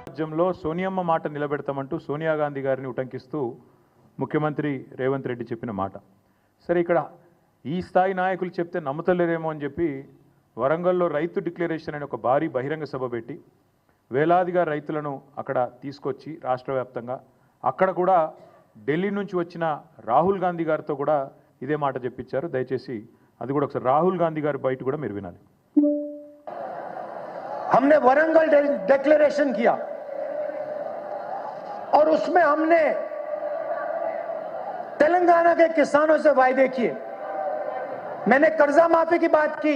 రాజ్యంలో సోనియమ్మ మాట నిలబెడతామంటూ సోనియా గాంధీ గారిని ఉటంకిస్తూ ముఖ్యమంత్రి రేవంత్ రెడ్డి చెప్పిన మాట. సరే, ఇక్కడ ఈ స్థాయి నాయకులు చెప్తే నమ్ముతలేరేమో అని చెప్పి వరంగల్లో రైతు డిక్లరేషన్ అనే ఒక భారీ బహిరంగ సభ పెట్టి వేలాదిగా రైతులను అక్కడ తీసుకొచ్చి రాష్ట్ర వ్యాప్తంగా అక్కడ కూడా ఢిల్లీ నుంచి వచ్చిన రాహుల్ గాంధీ గారితో కూడా ఇదే మాట చెప్పించారు. దయచేసి అది కూడా ఒకసారి రాహుల్ గాంధీ గారి బయట కూడా మీరు వినాలి. हमने वरंगल डिक्लेरेशन किया और उसमें हमने तेलंगाना के किसानों से वायदे किए. मैंने कर्जा माफी की बात की,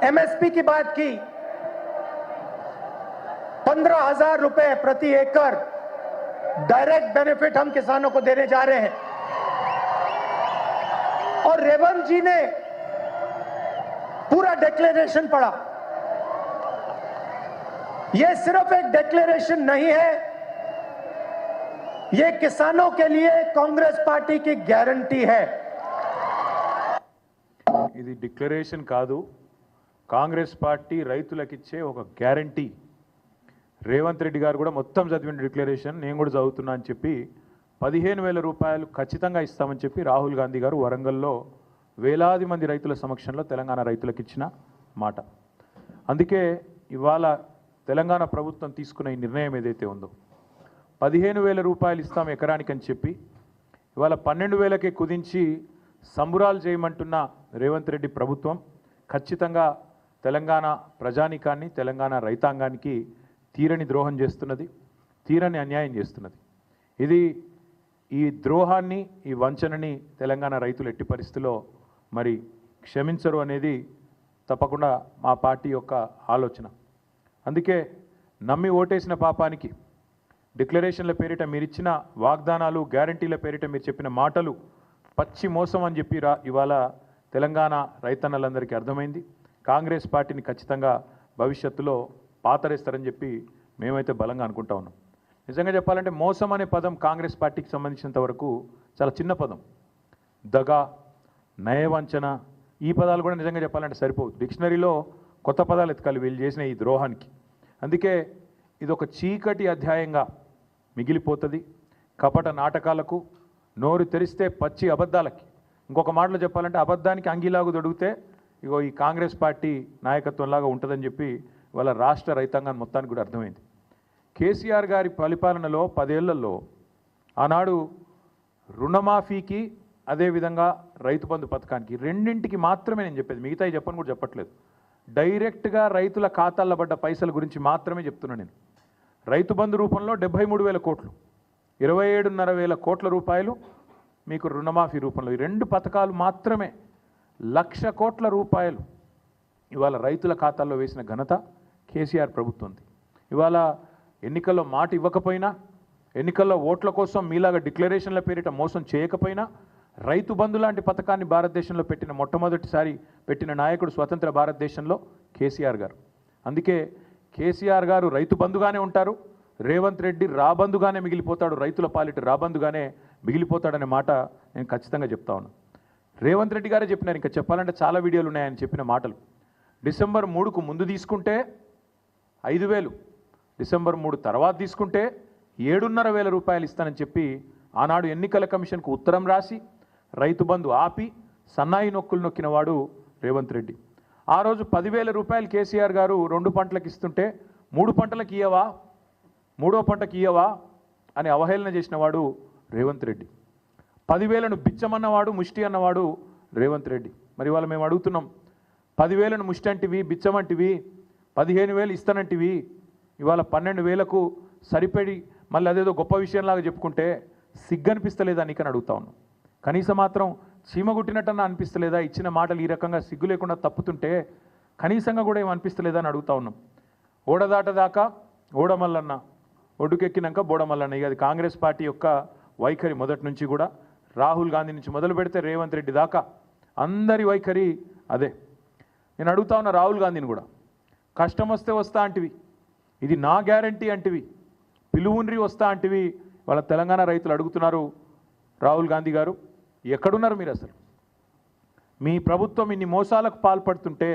एमएसपी की बात की, 15,000 रुपए प्रति एकड़ डायरेक्ट बेनिफिट हम किसानों को देने जा रहे हैं. और रेवंत जी ने पूरा डिक्लेरेशन पढ़ा. ये सिर्फ एक डिक्लेरेशन नहीं है, ये किसानों के लिए कांग्रेस पार्टी की गारंटी है. ఇది డిక్లరేషన్ కాదు, కాంగ్రెస్ పార్టీ రైతులకు ఇచ్చే ఒక గ్యారంటీ. రేవంత్ రెడ్డి గారు కూడా మొత్తం చదివిన డిక్లరేషన్ నేను కూడా చదువుతున్నా అని చెప్పి 15,000 రూపాయలు ఖచ్చితంగా ఇస్తామని చెప్పి రాహుల్ గాంధీ గారు వరంగల్లో వేలాది మంది రైతుల సమక్షంలో తెలంగాణ రైతులకు ఇచ్చిన మాట. అందుకే ఇవాళ తెలంగాణ ప్రభుత్వం తీసుకున్న ఈ నిర్ణయం ఏదైతే ఉందో 15,000 రూపాయలు ఇస్తాం ఎకరానికి అని చెప్పి ఇవాళ 12,000కే కుదించి సంబురాలు చేయమంటున్న రేవంత్ రెడ్డి ప్రభుత్వం ఖచ్చితంగా తెలంగాణ ప్రజానీకాన్ని తెలంగాణ రైతాంగానికి తీరని ద్రోహం చేస్తున్నది, తీరని అన్యాయం చేస్తున్నది. ఈ ద్రోహాన్ని ఈ వంచనని తెలంగాణ రైతులు ఎట్టి పరిస్థితిలో మరి క్షమించరు అనేది తప్పకుండా మా పార్టీ యొక్క ఆలోచన. అందుకే నమ్మి ఓటేసిన పాపానికి డిక్లరేషన్ల పేరిట మీరు ఇచ్చిన వాగ్దానాలు గ్యారంటీల పేరిట మీరు చెప్పిన మాటలు పచ్చి మోసం అని చెప్పి ఇవాళ తెలంగాణ రైతన్నలందరికీ అర్థమైంది. కాంగ్రెస్ పార్టీని ఖచ్చితంగా భవిష్యత్తులో పాతరేస్తారని చెప్పి మేమైతే బలంగా అనుకుంటా ఉన్నాం. నిజంగా చెప్పాలంటే మోసం అనే పదం కాంగ్రెస్ పార్టీకి సంబంధించినంత వరకు చాలా చిన్న పదం. దగా, నయవంచన ఈ పదాలు కూడా నిజంగా చెప్పాలంటే సరిపోదు. డిక్షనరీలో కొత్త పదాలు ఎతకాలి వీళ్ళు చేసిన ఈ ద్రోహానికి. అందుకే ఇది ఒక చీకటి అధ్యాయంగా మిగిలిపోతుంది. కపట నాటకాలకు, నోరు తెరిస్తే పచ్చి అబద్ధాలకి, ఇంకొక మాటలో చెప్పాలంటే అబద్ధానికి అంగీలాగు దొడిగితే ఇగో ఈ కాంగ్రెస్ పార్టీ నాయకత్వంలాగా ఉంటుందని చెప్పి వాళ్ళ రాష్ట్ర రైతాంగాన్ని మొత్తానికి కూడా అర్థమైంది. కేసీఆర్ గారి పరిపాలనలో 10 ఏళ్లలో ఆనాడు రుణమాఫీకి అదేవిధంగా రైతు బంధు పథకానికి రెండింటికి మాత్రమే నేను చెప్పేది, మిగతాయి చెప్పని కూడా చెప్పట్లేదు. డైరెక్ట్గా రైతుల ఖాతాల్లో పడ్డ పైసల గురించి మాత్రమే చెప్తున్నాను నేను. రైతు బంధు రూపంలో 73,000 కోట్లు, 27,500 కోట్ల రూపాయలు మీకు రుణమాఫీ రూపంలో. ఈ 2 పథకాలు మాత్రమే 1,00,000 కోట్ల రూపాయలు ఇవాళ రైతుల ఖాతాల్లో వేసిన ఘనత కేసీఆర్ ప్రభుత్వంది. ఇవాళ ఎన్నికల్లో మాట ఇవ్వకపోయినా, ఎన్నికల్లో ఓట్ల కోసం మీలాగా డిక్లరేషన్ల పేరిట మోసం చేయకపోయినా రైతు బంధు లాంటి పథకాన్ని భారతదేశంలో పెట్టిన మొట్టమొదటిసారి పెట్టిన నాయకుడు స్వతంత్ర భారతదేశంలో కేసీఆర్ గారు. అందుకే కేసీఆర్ గారు రైతు బంధుగానే ఉంటారు, రేవంత్ రెడ్డి రాబందుగానే మిగిలిపోతాడు, రైతుల పాలిట రాబందుగానే మిగిలిపోతాడనే మాట నేను ఖచ్చితంగా చెప్తా ఉన్నాను. రేవంత్ రెడ్డి గారే చెప్పినారు, ఇంకా చెప్పాలంటే చాలా వీడియోలు ఉన్నాయని చెప్పిన మాటలు. డిసెంబర్ 3కు ముందు తీసుకుంటే 5,000, డిసెంబర్ 3 తర్వాత తీసుకుంటే 7,500 రూపాయలు ఇస్తానని చెప్పి ఆనాడు ఎన్నికల కమిషన్కు ఉత్తరం రాసి రైతు బంధు ఆపి సన్నాయి నొక్కులు నొక్కినవాడు రేవంత్ రెడ్డి. ఆ రోజు 10,000 రూపాయలు కేసీఆర్ గారు 2 పంటలకు ఇస్తుంటే 3 పంటలకు ఇయ్యవా, 3వ పంటకి ఇయ్యవా అని అవహేళన చేసినవాడు రేవంత్ రెడ్డి. 10,000ను బిచ్చమన్నవాడు, ముష్టి అన్నవాడు రేవంత్ రెడ్డి. మరి ఇవాళ మేము అడుగుతున్నాం, 10,000ను ముష్టి అంటివి, బిచ్చమంటివి, 15,000 ఇస్తానంటివి, ఇవాళ 12,000కు సరిపడి మళ్ళీ అదేదో గొప్ప విషయంలాగా చెప్పుకుంటే సిగ్గనిపిస్తలేదా నీకని అడుగుతా ఉన్నాం. కనీసం మాత్రం చీమగుట్టినట్టన్నా అనిపిస్తలేదా? ఇచ్చిన మాటలు ఈ రకంగా సిగ్గు లేకుండా తప్పుతుంటే కనీసంగా కూడా ఏం అనిపిస్తలేదా అని అడుగుతా ఉన్నాం. ఓడదాటదాకా ఓడమల్లన్న, ఒడ్డుకెక్కినాక బోడమల్లన్న. ఇక అది కాంగ్రెస్ పార్టీ యొక్క వైఖరి మొదటి నుంచి కూడా. రాహుల్ గాంధీ నుంచి మొదలు పెడితే రేవంత్ రెడ్డి దాకా అందరి వైఖరి అదే. నేను అడుగుతా ఉన్న రాహుల్ గాంధీని కూడా, కష్టం వస్తే వస్తా అంటివి, ఇది నా గ్యారంటీ అంటివి, పిలువుండ్రి వస్తా అంటివి. వాళ్ళ తెలంగాణ రైతులు అడుగుతున్నారు, రాహుల్ గాంధీ గారు ఎక్కడున్నారు మీరు? అసలు మీ ప్రభుత్వం ఇన్ని మోసాలకు పాల్పడుతుంటే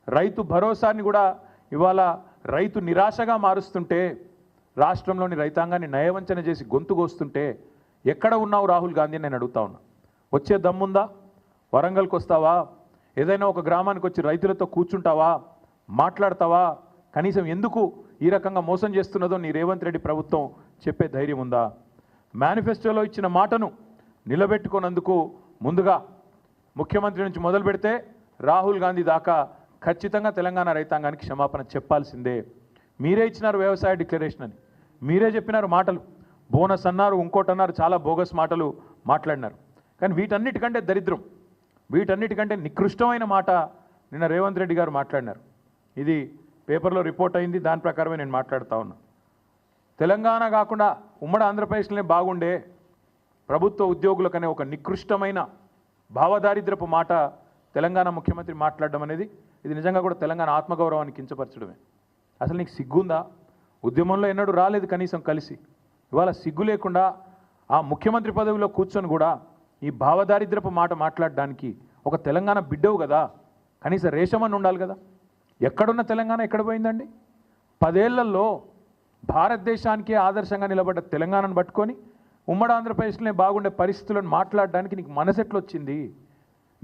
రైతు భరోసాని కూడా ఇవాళ రైతు నిరాశగా మారుస్తుంటే, రాష్ట్రంలోని రైతాంగాన్ని నయవంచన చేసి గొంతుకొస్తుంటే ఎక్కడ ఉన్నావు రాహుల్ గాంధీ నేను అడుగుతా ఉన్నా. వచ్చే దమ్ముందా? వరంగల్కి వస్తావా? ఏదైనా ఒక గ్రామానికి వచ్చి రైతులతో కూర్చుంటావా? మాట్లాడతావా? కనీసం ఎందుకు ఈ రకంగా మోసం చేస్తున్నదో నీ రేవంత్ రెడ్డి ప్రభుత్వం చెప్పే ధైర్యం ఉందా? మేనిఫెస్టోలో ఇచ్చిన మాటను నిలబెట్టుకున్నందుకు ముందుగా ముఖ్యమంత్రి నుంచి మొదలు పెడితే రాహుల్ గాంధీ దాకా ఖచ్చితంగా తెలంగాణ రైతాంగానికి క్షమాపణ చెప్పాల్సిందే. మీరే ఇచ్చినారు వ్యవసాయ డిక్లరేషన్ అని, మీరే చెప్పినారు మాటలు, బోనస్ అన్నారు, ఇంకోటి అన్నారు, చాలా బోగస్ మాటలు మాట్లాడినారు. కానీ వీటన్నిటికంటే దరిద్రం, వీటన్నిటికంటే నికృష్టమైన మాట నిన్న రేవంత్ రెడ్డి గారు మాట్లాడినారు. ఇది పేపర్లో రిపోర్ట్ అయింది, దాని ప్రకారమే నేను మాట్లాడుతూ ఉన్నా. తెలంగాణ కాకుండా ఉమ్మడి ఆంధ్రప్రదేశ్లోనే బాగుండే ప్రభుత్వ ఉద్యోగులకనే ఒక నికృష్టమైన భావదారిద్రపు మాట తెలంగాణ ముఖ్యమంత్రి మాట్లాడడం అనేది ఇది నిజంగా కూడా తెలంగాణ ఆత్మగౌరవాన్ని కించపరచడమే. అసలు నీకు సిగ్గుందా? ఉద్యమంలో ఎన్నడూ రాలేదు కనీసం కలిసి, ఇవాళ సిగ్గు లేకుండా ఆ ముఖ్యమంత్రి పదవిలో కూర్చొని కూడా ఈ భావదారిద్రపు మాట మాట్లాడడానికి ఒక తెలంగాణ బిడ్డవు కదా, కనీసం రేషమని ఉండాలి కదా. ఎక్కడున్న తెలంగాణ ఎక్కడ పోయిందండి? 10 ఏళ్లలో భారతదేశానికే ఆదర్శంగా నిలబడ్డ తెలంగాణను పట్టుకొని ఉమ్మడి ఆంధ్రప్రదేశ్లోనే బాగుండే పరిస్థితులను మాట్లాడడానికి నీకు మనసెట్లు వచ్చింది?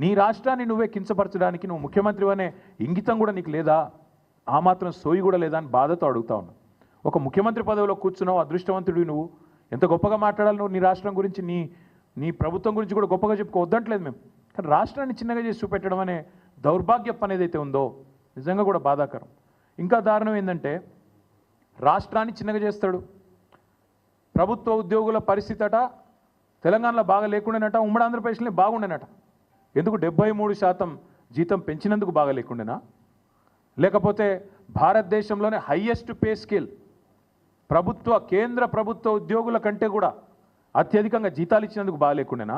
నీ రాష్ట్రాన్ని నువ్వే కించపరచడానికి నువ్వు ముఖ్యమంత్రి అనే ఇంగితం కూడా నీకు లేదా? ఆ మాత్రం సోయి కూడా లేదా అని బాధతో అడుగుతా ఉన్నా. ఒక ముఖ్యమంత్రి పదవిలో కూర్చున్నావు, అదృష్టవంతుడివి నువ్వు. ఎంత గొప్పగా మాట్లాడాలి నువ్వు నీ రాష్ట్రం గురించి, నీ ప్రభుత్వం గురించి కూడా గొప్పగా చెప్పుకోవద్దంటలేదు మేము. కానీ రాష్ట్రాన్ని చిన్నగా చేసి చూపెట్టడం అనే దౌర్భాగ్యం అనేది అయితే ఉందో నిజంగా కూడా బాధాకరం. ఇంకా దారుణం ఏంటంటే రాష్ట్రాన్ని చిన్నగా చేస్తాడు. ప్రభుత్వ ఉద్యోగుల పరిస్థితి అట తెలంగాణలో బాగా లేకుండానట, ఉమ్మడి ఆంధ్రప్రదేశ్లో బాగుండేనట. ఎందుకు 73% జీతం పెంచినందుకు బాగా లేకుండేనా? లేకపోతే భారతదేశంలోనే హైయెస్ట్ పే స్కేల్ కేంద్ర ప్రభుత్వ ఉద్యోగుల కంటే కూడా అత్యధికంగా జీతాలు ఇచ్చినందుకు బాగా లేకుండేనా?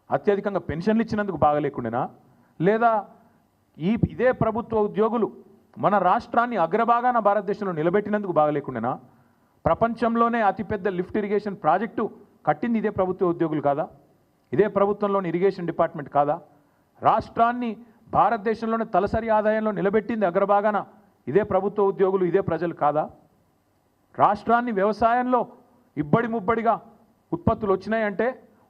అత్యధికంగా పెన్షన్లు ఇచ్చినందుకు బాగా లేకుండేనా? లేదా ఇదే ప్రభుత్వ ఉద్యోగులు మన రాష్ట్రాన్ని అగ్రభాగాన భారతదేశంలో నిలబెట్టినందుకు బాగా లేకుండేనా? ప్రపంచంలోనే అతిపెద్ద లిఫ్ట్ ఇరిగేషన్ ప్రాజెక్టు కట్టింది ఇదే ప్రభుత్వ ఉద్యోగులు కాదా? ఇదే ప్రభుత్వంలోని ఇరిగేషన్ డిపార్ట్మెంట్ కాదా? రాష్ట్రాన్ని భారతదేశంలోనే తలసరి ఆదాయంలో నిలబెట్టింది అగ్రభాగాన ఇదే ప్రభుత్వ ఉద్యోగులు, ఇదే ప్రజలు కాదా? రాష్ట్రాన్ని వ్యవసాయంలో ఇబ్బడి ముబ్బడిగా ఉత్పత్తులు వచ్చినాయంటే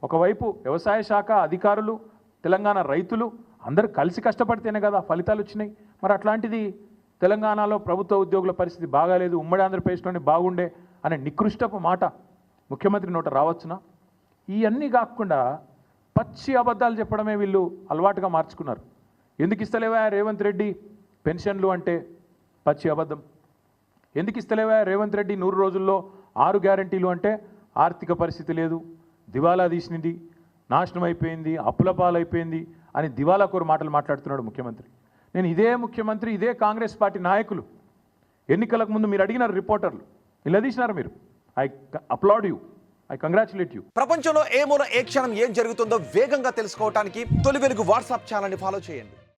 ఒకవైపు వ్యవసాయ శాఖ అధికారులు, తెలంగాణ రైతులు అందరూ కలిసి కష్టపడితేనే కదా ఫలితాలు వచ్చినాయి. మరి అట్లాంటిది తెలంగాణలో ప్రభుత్వ ఉద్యోగుల పరిస్థితి బాగాలేదు, ఉమ్మడి ఆంధ్రప్రదేశ్లోనే బాగుండే అనే నికృష్టపు మాట ముఖ్యమంత్రి నోట రావచ్చునా? ఇవన్నీ కాకుండా పచ్చి అబద్ధాలు చెప్పడమే వీళ్ళు అలవాటుగా మార్చుకున్నారు. ఎందుకు ఇస్తలేవా రేవంత్ రెడ్డి పెన్షన్లు అంటే పచ్చి అబద్ధం. ఎందుకు ఇస్తలేవా రేవంత్ రెడ్డి 100 రోజుల్లో 6 గ్యారంటీలు అంటే ఆర్థిక పరిస్థితి లేదు, దివాలా తీసినది, నాశనం అయిపోయింది, అప్పుల పాలైపోయింది అని దివాలా కోరు మాటలు మాట్లాడుతున్నాడు ముఖ్యమంత్రి. నేను ఇదే ముఖ్యమంత్రి, ఇదే కాంగ్రెస్ పార్టీ నాయకులు ఎన్నికలకు ముందు మీరు అడిగినారు రిపోర్టర్లు, నిలదీసినారు మీరు. I applaud you, I congratulate you. ప్రపంచంలో ఏ మూల ఏ క్షణం ఏం జరుగుతుందో వేగంగా తెలుసుకోవడానికి తొలి వెలుగు వాట్సాప్ ఛానల్ని ఫాలో చేయండి.